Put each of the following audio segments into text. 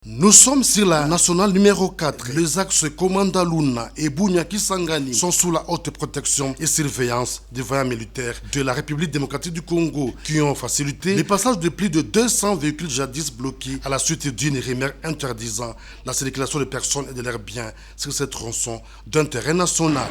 Nous sommes sur la nationale numéro 4. Les axes Komanda Luna et Bunya Kisangani sont sous la haute protection et surveillance des voyants militaires de la République démocratique du Congo qui ont facilité le passage de plus de 200 véhicules jadis bloqués à la suite d'une rumeur interdisant la circulation de personnes et de leurs biens sur ces tronçons d'intérêt national.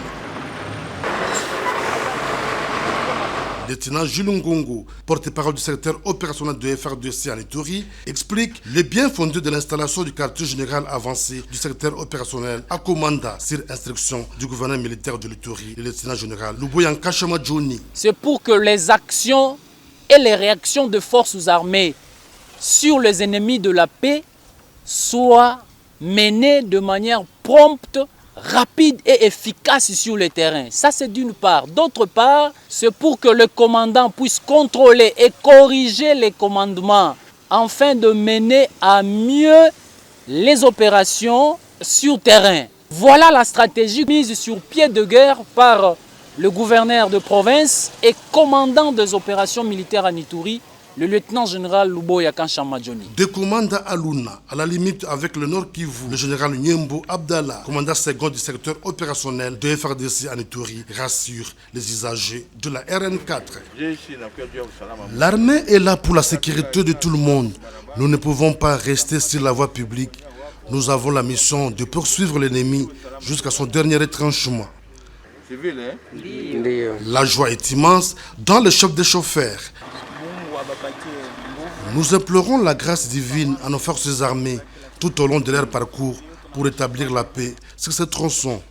Lieutenant Jules Ngongo, porte-parole du secteur opérationnel de FRDC à Ituri, explique le bien fondé de l'installation du quartier général avancé du secteur opérationnel à Komanda sur instruction du gouverneur militaire de l'Ituri, le lieutenant général Luboyanka Chamadjoni. C'est pour que les actions et les réactions de forces armées sur les ennemis de la paix soient menées de manière prompte, rapide et efficace sur le terrain. Ça, c'est d'une part. D'autre part, c'est pour que le commandant puisse contrôler et corriger les commandements afin de mener à mieux les opérations sur terrain. Voilà la stratégie mise sur pied de guerre par le gouverneur de province et commandant des opérations militaires à Ituri, le lieutenant général Luboyanka Chamadjoni. De Komanda à Luna, à la limite avec le Nord Kivu, le général Nyembo Abdallah, commandant second du secteur opérationnel de FRDC en Ituri, rassure les usagers de la RN4. L'armée est là pour la sécurité de tout le monde. Nous ne pouvons pas rester sur la voie publique. Nous avons la mission de poursuivre l'ennemi jusqu'à son dernier retranchement. La joie est immense dans le chef des chauffeurs. Nous implorons la grâce divine à nos forces armées tout au long de leur parcours pour établir la paix sur ces tronçons.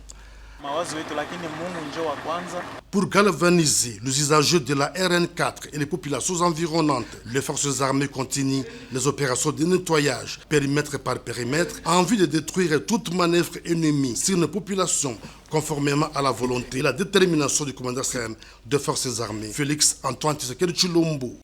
Pour galvaniser les usagers de la RN4 et les populations environnantes, les forces armées continuent les opérations de nettoyage, périmètre par périmètre, en vue de détruire toute manœuvre ennemie sur nos populations, conformément à la volonté et la détermination du commandant CM des forces armées, Félix Antoine Tshisekedi Tshilombo.